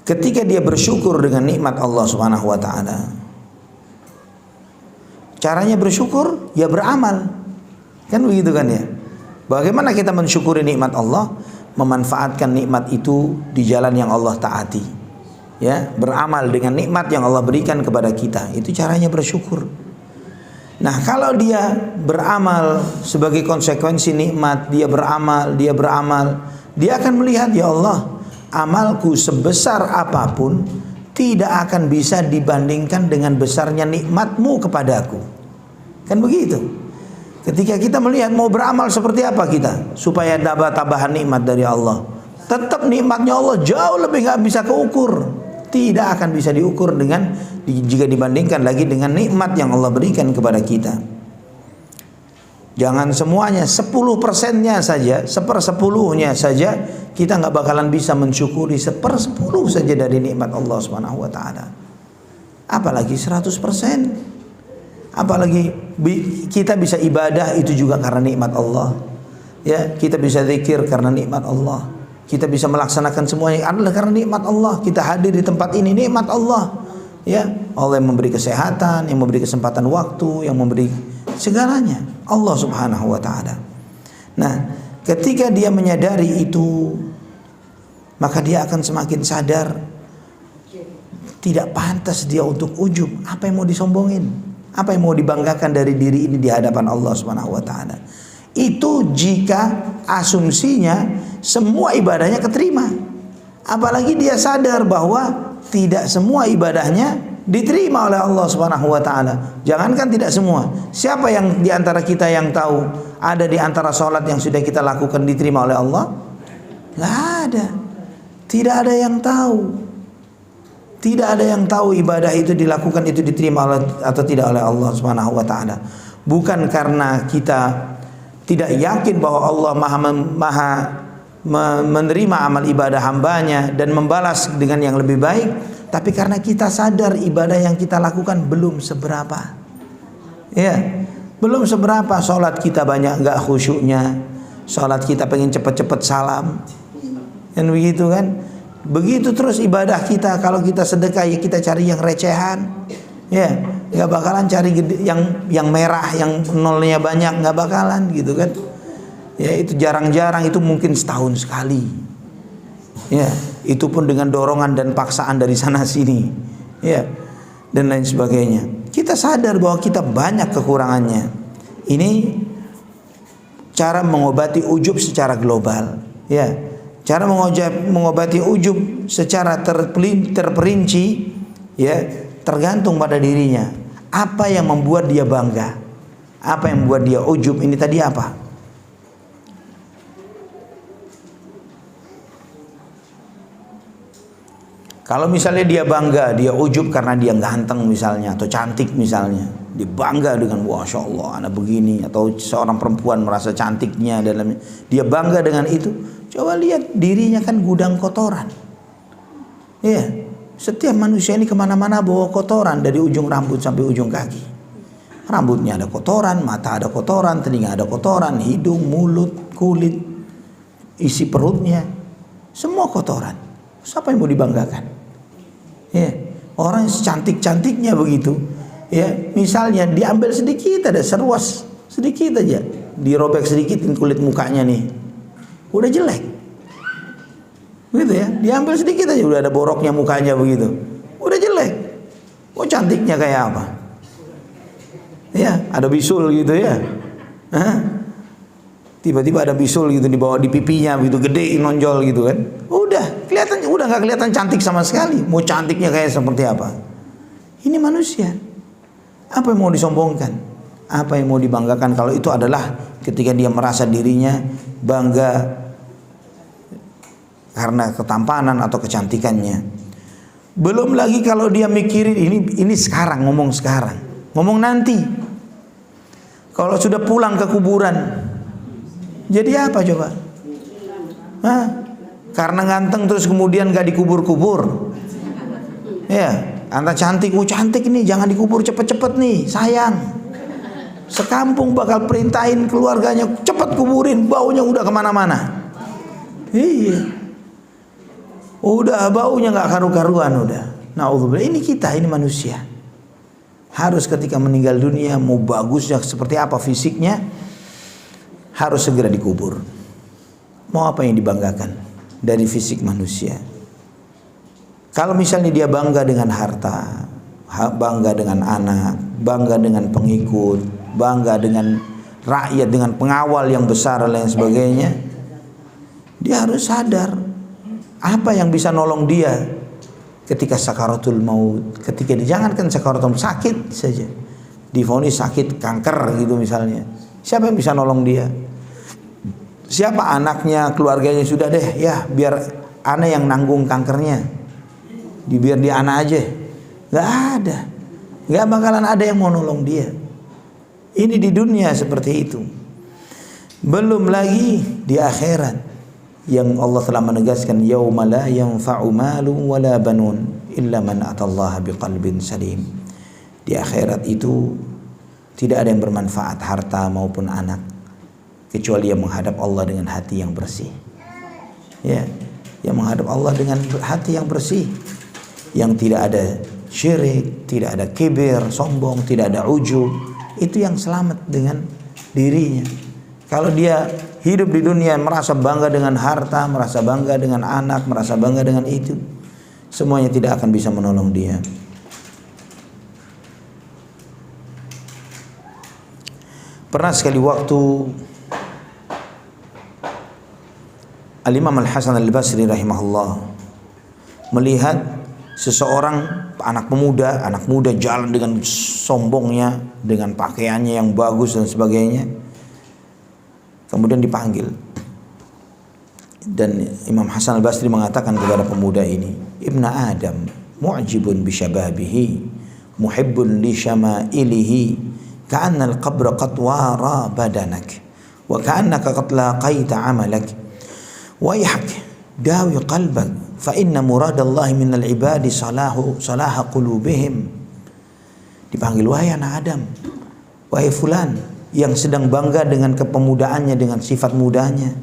ketika dia bersyukur dengan nikmat Allah Subhanahu wa taala, caranya bersyukur ya beramal. Kan begitu kan ya? Bagaimana kita mensyukuri nikmat Allah? Memanfaatkan nikmat itu di jalan yang Allah taati, ya, beramal dengan nikmat yang Allah berikan kepada kita. Itu caranya bersyukur. Nah, kalau dia beramal sebagai konsekuensi nikmat, dia beramal, dia akan melihat, ya Allah, amalku sebesar apapun tidak akan bisa dibandingkan dengan besarnya nikmat-Mu kepadaku. Kan begitu. Ketika kita melihat mau beramal seperti apa kita supaya dapat tambahan nikmat dari Allah, tetap nikmatnya Allah jauh lebih nggak bisa keukur, tidak akan bisa diukur dengan jika dibandingkan lagi dengan nikmat yang Allah berikan kepada kita. Jangan semuanya, 10%-nya saja, 1/10-nya saja kita nggak bakalan bisa mensyukuri 1/10 saja dari nikmat Allah Subhanahu wa taala. Apalagi 100%. Apalagi kita bisa ibadah itu juga karena nikmat Allah. Ya, kita bisa zikir karena nikmat Allah. Kita bisa melaksanakan semuanya adalah karena nikmat Allah. Kita hadir di tempat ini nikmat Allah. Ya, Allah yang memberi kesehatan, yang memberi kesempatan waktu, yang memberi segalanya. Allah Subhanahu wa taala. Nah, ketika dia menyadari itu, maka dia akan semakin sadar tidak pantas dia untuk ujub. Apa yang mau disombongin? Apa yang mau dibanggakan dari diri ini di hadapan Allah Subhanahu wa taala? Itu jika asumsinya semua ibadahnya keterima. Apalagi dia sadar bahwa tidak semua ibadahnya diterima oleh Allah Subhanahu wa taala. Jangankan tidak semua. Siapa yang di antara kita yang tahu ada di antara salat yang sudah kita lakukan diterima oleh Allah? Enggak ada. Tidak ada yang tahu. Tidak ada yang tahu ibadah itu dilakukan itu diterima atau tidak oleh Allah Subhanahu wa taala. Bukan karena kita tidak yakin bahwa Allah maha menerima amal ibadah hambanya dan membalas dengan yang lebih baik, tapi karena kita sadar ibadah yang kita lakukan belum seberapa. Ya, belum seberapa. Salat kita banyak enggak khusyuknya. Salat kita pengen cepat-cepat salam. Dan begitu kan? Begitu terus ibadah kita. Kalau kita sedekah ya kita cari yang recehan, ya nggak bakalan cari yang merah, yang nolnya banyak, nggak bakalan gitu kan. Ya itu jarang-jarang, itu mungkin setahun sekali. Ya itu pun dengan dorongan dan paksaan dari sana sini, ya dan lain sebagainya. Kita sadar bahwa kita banyak kekurangannya. Ini cara mengobati ujub secara global, ya. Cara mengobati ujub secara terperinci, ya tergantung pada dirinya. Apa yang membuat dia bangga? Apa yang membuat dia ujub? Ini tadi apa? Kalau misalnya dia bangga, dia ujub karena dia ganteng misalnya, atau cantik misalnya, dia bangga dengan Masya Allah anak begini, atau seorang perempuan merasa cantiknya dalam, dia bangga dengan itu. Coba lihat dirinya kan gudang kotoran. Ya, setiap manusia ini kemana-mana bawa kotoran dari ujung rambut sampai ujung kaki. Rambutnya ada kotoran, mata ada kotoran, telinga ada kotoran, hidung, mulut, kulit, isi perutnya, semua kotoran. Siapa yang mau dibanggakan? Ya, orang secantik-cantiknya begitu. Ya, misalnya diambil sedikit, ada seruas sedikit aja, dirobek sedikitin kulit mukanya nih. Udah jelek. Gitu ya, diambil sedikit aja udah ada boroknya mukanya begitu. Udah jelek. Oh cantiknya kayak apa? Ya, ada bisul gitu ya. Tiba-tiba ada bisul gitu di bawah di pipinya gitu gede nonjol gitu kan. Udah kelihatan, udah nggak kelihatan cantik sama sekali. Mau cantiknya kayak seperti apa? Ini manusia. Apa yang mau disombongkan? Apa yang mau dibanggakan? Kalau itu adalah ketika dia merasa dirinya bangga karena ketampanan atau kecantikannya. Belum lagi kalau dia mikirin ini sekarang, ngomong sekarang, ngomong nanti. Kalau sudah pulang ke kuburan, jadi apa coba? Karena ganteng terus kemudian gak dikubur-kubur. Ya, anda cantik, cantik nih, jangan dikubur cepet-cepet nih, sayang. Sekampung bakal perintahin keluarganya, cepet kuburin, baunya udah kemana-mana. Iya, udah baunya gak karu-karuan udah. Na'udzubillah, ini kita, ini manusia. Harus ketika meninggal dunia, mau bagusnya seperti apa fisiknya, harus segera dikubur. Mau apa yang dibanggakan dari fisik manusia? Kalau misalnya dia bangga dengan harta, bangga dengan anak, bangga dengan pengikut, bangga dengan rakyat, dengan pengawal yang besar dan lain sebagainya, dia harus sadar apa yang bisa nolong dia ketika sakaratul maut. Ketika jangankan sakaratul maut, sakit saja, divonis sakit kanker gitu misalnya, siapa yang bisa nolong dia? Siapa anaknya, keluarganya, sudah deh ya biar ana yang nanggung kankernya, biar dia ana aja. Gak ada, gak bakalan ada yang mau nolong dia. Ini di dunia seperti itu. Belum lagi di akhirat yang Allah telah menegaskan, yauma la yanfa'u malun wala banun illa man atallaha biqalbin salim. Di akhirat itu tidak ada yang bermanfaat harta maupun anak kecuali yang menghadap Allah dengan hati yang bersih. Ya, yang menghadap Allah dengan hati yang bersih, yang tidak ada syirik, tidak ada kibir, sombong, tidak ada ujub. Itu yang selamat dengan dirinya. Kalau dia hidup di dunia merasa bangga dengan harta, merasa bangga dengan anak, merasa bangga dengan itu, semuanya tidak akan bisa menolong dia. Pernah sekali waktu Al-Imam Al-Hasan Al-Basri rahimahullah melihat seseorang anak muda jalan dengan sombongnya, dengan pakaiannya yang bagus dan sebagainya. Kemudian dipanggil, dan Imam Hasan Al-Basri mengatakan kepada pemuda ini, Ibna Adam mu'jibun bisyababihi muhibbun li syama'ilihi ka'anna al-qabra qad wara badanak wa ka'annaka qad laqaita amalak wayhak dawi qalbak fa inna muradallahi minal ibadi salaha qulubihim. Dipanggil, wahai anak Adam, wahai fulan yang sedang bangga dengan kepemudaannya, dengan sifat mudanya,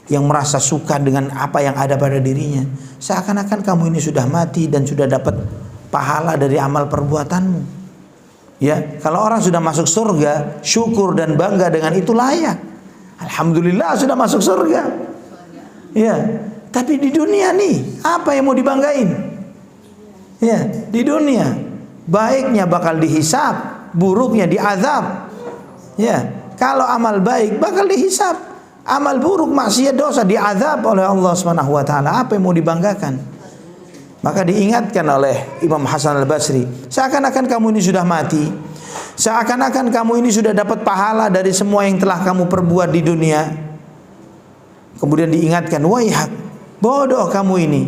yang merasa suka dengan apa yang ada pada dirinya, seakan-akan kamu ini sudah mati dan sudah dapat pahala dari amal perbuatanmu. Ya, kalau orang sudah masuk surga, syukur dan bangga dengan itu layak. Alhamdulillah sudah masuk surga. Ya, tapi di dunia nih, apa yang mau dibanggain? Ya, di dunia baiknya bakal dihisab, buruknya diazab. Ya, kalau amal baik bakal dihisab, amal buruk maksiat dosa diazab oleh Allah Subhanahu wa taala. Apa yang mau dibanggakan? Maka diingatkan oleh Imam Hasan Al-Basri, seakan-akan kamu ini sudah mati, seakan-akan kamu ini sudah dapat pahala dari semua yang telah kamu perbuat di dunia. Kemudian diingatkan, wayhak, bodoh kamu ini,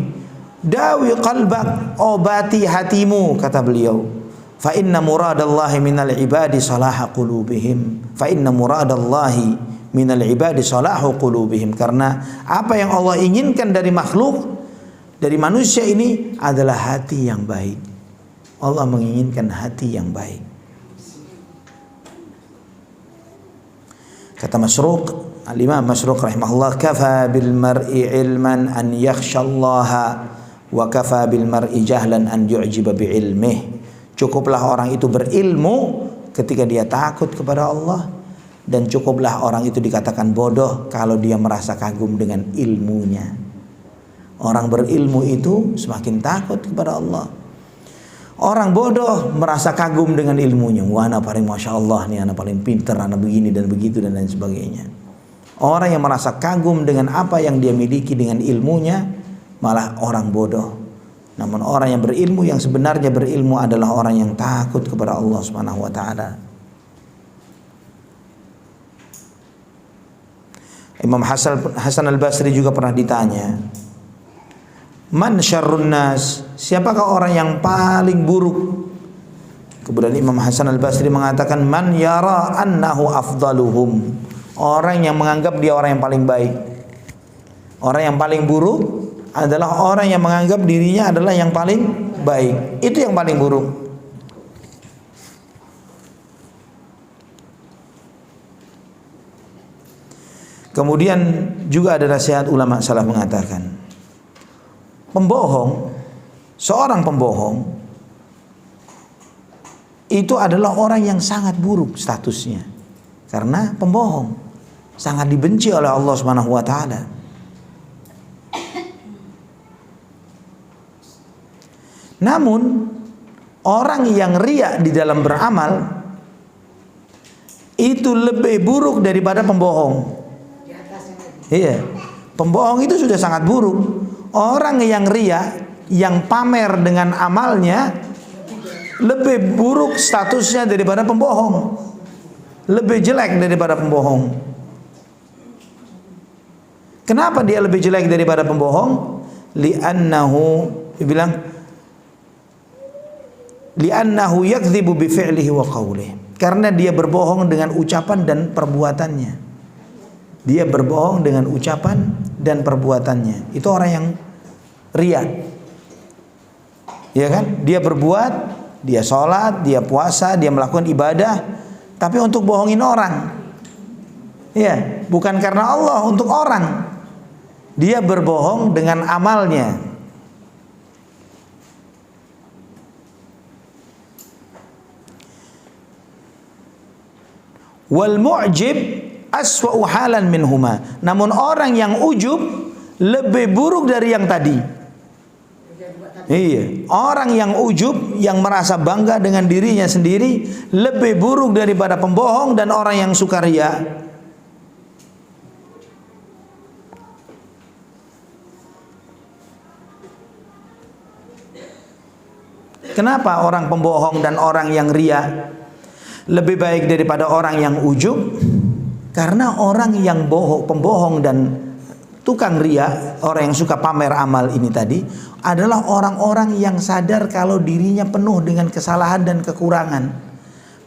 dawi qalbak, obati hatimu, kata beliau. Fa inna muradallahi minal ibadi salaha qulubihim. Fa inna muradallahi minal ibadi salahu qulubihim. Karena apa yang Allah inginkan dari makhluk, dari manusia ini adalah hati yang baik. Allah menginginkan hati yang baik. Kata Masruq, Al-Imam Masruq rahimahullah, kafa bil mar'i ilman an yakhshallaha wa kafa bil mar'i jahlan an yu'jiba bi ilmih. Cukuplah orang itu berilmu ketika dia takut kepada Allah, dan cukuplah orang itu dikatakan bodoh kalau dia merasa kagum dengan ilmunya. Orang berilmu itu semakin takut kepada Allah. Orang bodoh merasa kagum dengan ilmunya. Wah, anak paling masya Allah nih, anak paling pinter, anak begini dan begitu dan lain sebagainya. Orang yang merasa kagum dengan apa yang dia miliki dengan ilmunya malah orang bodoh. Namun orang yang berilmu, yang sebenarnya berilmu adalah orang yang takut kepada Allah Subhanahu wa taala. Imam Hasan Al-Basri juga pernah ditanya, man syarrun nas, siapakah orang yang paling buruk? Kemudian Imam Hasan Al-Basri mengatakan, man yara annahu afdaluhum, orang yang menganggap dia orang yang paling baik. Orang yang paling buruk adalah orang yang menganggap dirinya adalah yang paling baik. Itu yang paling buruk. Kemudian juga ada nasihat ulama salaf mengatakan, pembohong, seorang pembohong itu adalah orang yang sangat buruk statusnya. Karena pembohong sangat dibenci oleh Allah Subhanahu wa taala. Namun orang yang riya di dalam beramal itu lebih buruk daripada pembohong. Iya, pembohong itu sudah sangat buruk. Orang yang riya, yang pamer dengan amalnya, lebih buruk statusnya daripada pembohong, lebih jelek daripada pembohong. Kenapa dia lebih jelek daripada pembohong? Li'annahu yakdzibu bi fi'lihi wa qawlihi. Karena dia berbohong dengan ucapan dan perbuatannya. Dia berbohong dengan ucapan dan perbuatannya. Itu orang yang riya. Ya kan? Dia berbuat, dia sholat, dia puasa, dia melakukan ibadah, tapi untuk bohongin orang. Ya, bukan karena Allah, untuk orang. Dia berbohong dengan amalnya. Wal mu'jib aswa'u halan minhuma. Namun orang yang ujub lebih buruk dari yang tadi. Iya, orang yang ujub, yang merasa bangga dengan dirinya sendiri, lebih buruk daripada pembohong dan orang yang suka riya. Kenapa orang pembohong dan orang yang riya lebih baik daripada orang yang ujub? Karena orang yang pembohong dan tukang riya, orang yang suka pamer amal ini tadi, adalah orang-orang yang sadar kalau dirinya penuh dengan kesalahan dan kekurangan.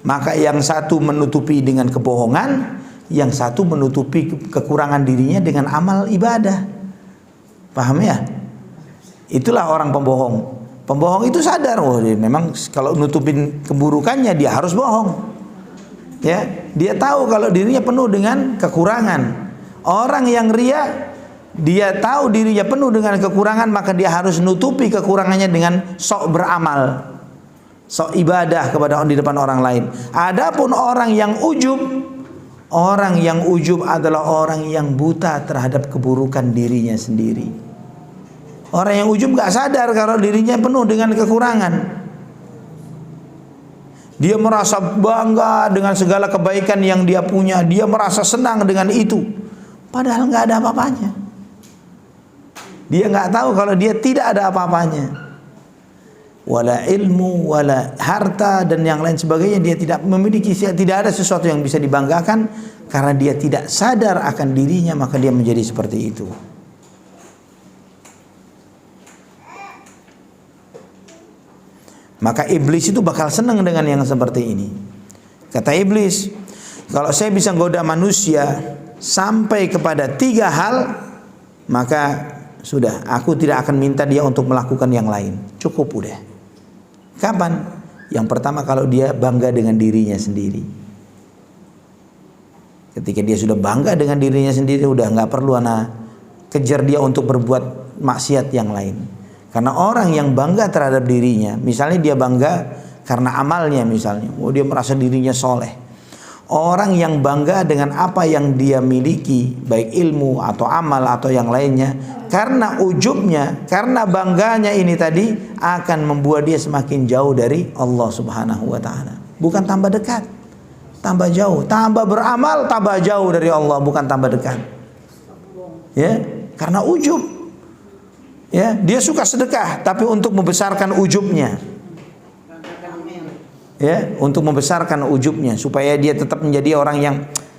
Maka yang satu menutupi dengan kebohongan, yang satu menutupi kekurangan dirinya dengan amal ibadah. Paham ya? Itulah orang pembohong. Pembohong itu sadar, oh memang kalau nutupin keburukannya dia harus bohong. Ya, dia tahu kalau dirinya penuh dengan kekurangan. Orang yang riya, dia tahu dirinya penuh dengan kekurangan, maka dia harus nutupi kekurangannya dengan sok beramal, sok ibadah kepada di depan orang lain. Adapun orang yang ujub adalah orang yang buta terhadap keburukan dirinya sendiri. Orang yang ujub gak sadar kalau dirinya penuh dengan kekurangan. Dia merasa bangga dengan segala kebaikan yang dia punya. Dia merasa senang dengan itu. Padahal nggak ada apa-apanya. Dia nggak tahu kalau dia tidak ada apa-apanya. Wala ilmu, wala harta dan yang lain sebagainya. Dia tidak memiliki, tidak ada sesuatu yang bisa dibanggakan. Karena dia tidak sadar akan dirinya, maka dia menjadi seperti itu. Maka iblis itu bakal senang dengan yang seperti ini. Kata iblis, kalau saya bisa goda manusia sampai kepada 3 hal, maka sudah, aku tidak akan minta dia untuk melakukan yang lain. Cukup udah. Kapan? Yang pertama, kalau dia bangga dengan dirinya sendiri. Ketika dia sudah bangga dengan dirinya sendiri, udah nggak perlu ana kejar dia untuk berbuat maksiat yang lain. Karena orang yang bangga terhadap dirinya, misalnya dia bangga karena amalnya misalnya, dia merasa dirinya soleh. Orang yang bangga dengan apa yang dia miliki, baik ilmu atau amal atau yang lainnya, karena ujubnya, karena bangganya ini tadi akan membuat dia semakin jauh dari Allah Subhanahu wa taala. Bukan tambah dekat, tambah jauh. Tambah beramal, tambah jauh dari Allah, bukan tambah dekat. Ya, karena ujub. Ya, dia suka sedekah tapi untuk membesarkan ujubnya. Ya, untuk membesarkan ujubnya supaya dia tetap menjadi orang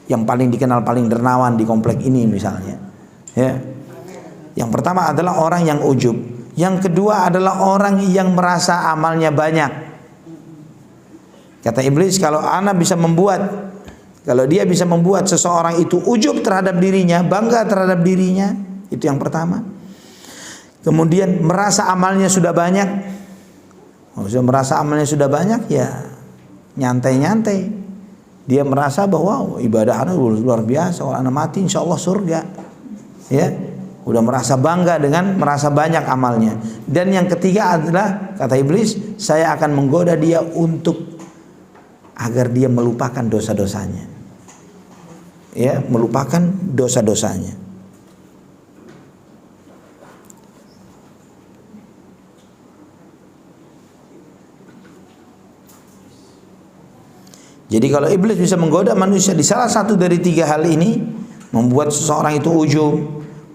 yang paling dikenal, paling dermawan di komplek ini misalnya. Ya. Yang pertama adalah orang yang ujub. Yang kedua adalah orang yang merasa amalnya banyak. Kata iblis, kalau dia bisa membuat seseorang itu ujub terhadap dirinya, bangga terhadap dirinya, itu yang pertama. Kemudian merasa amalnya sudah banyak. Maksudnya merasa amalnya sudah banyak, ya nyantai-nyantai. Dia merasa bahwa ibadah anak luar biasa, kalau anak mati insya Allah surga. Ya, udah merasa bangga dengan merasa banyak amalnya. Dan yang ketiga adalah, kata iblis, saya akan menggoda dia untuk agar dia melupakan dosa-dosanya. Ya, melupakan dosa-dosanya. Jadi kalau iblis bisa menggoda manusia di salah satu dari tiga hal ini, membuat seseorang itu ujub,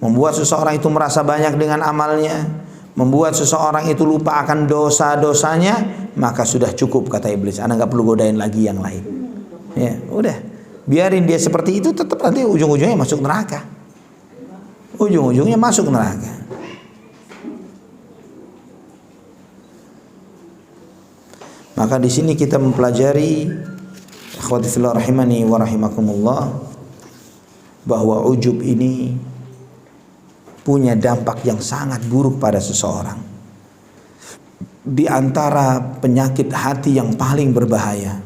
membuat seseorang itu merasa banyak dengan amalnya, membuat seseorang itu lupa akan dosa-dosanya, maka sudah cukup, kata iblis. Anda nggak perlu godain lagi yang lain. Ya, udah, biarin dia seperti itu, tetap nanti ujung-ujungnya masuk neraka. Ujung-ujungnya masuk neraka. Maka di sini kita mempelajari, akhwati fillah rahimani wa rahimakumullah, bahwa ujub ini punya dampak yang sangat buruk pada seseorang. Di antara penyakit hati yang paling berbahaya,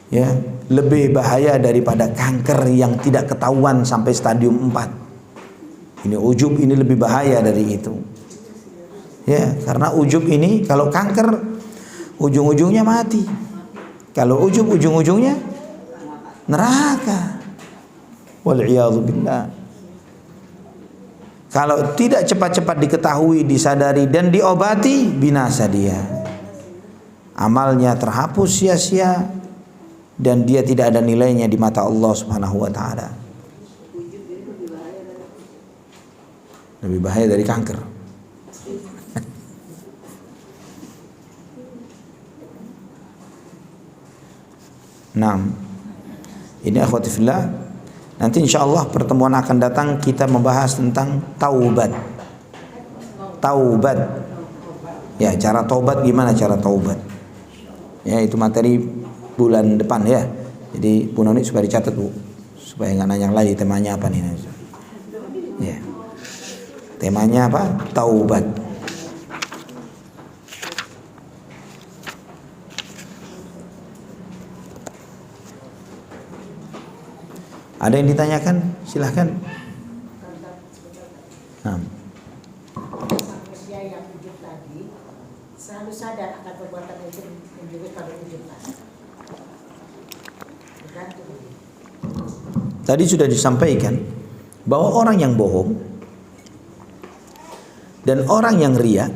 ya, lebih bahaya daripada kanker yang tidak ketahuan sampai stadium 4. Ini ujub ini lebih bahaya dari itu. Ya, karena ujub ini kalau kanker ujung-ujungnya mati. Kalau ujub ujung-ujungnya neraka. Wal'iyadzubillah. Kalau tidak cepat-cepat diketahui, disadari dan diobati, binasa dia. Amalnya terhapus sia-sia dan dia tidak ada nilainya di mata Allah Subhanahu wa taala. Lebih bahaya dari kanker. Nah, ini akhwati fillah, nanti insyaallah pertemuan akan datang kita membahas tentang taubat. Taubat. Ya, cara taubat, gimana cara taubat. Ya, itu materi bulan depan ya. Jadi Bu Noni supaya dicatat Bu, supaya nggak nanya lagi temanya apa nih. Ya. Temanya apa? Taubat. Ada yang ditanyakan? Silahkan. Nah. Manusia yang ujub tadi selalu sadar akan perbuatan itu menjurus pada ujub tadi. Tadi sudah disampaikan bahwa orang yang bohong dan orang yang riya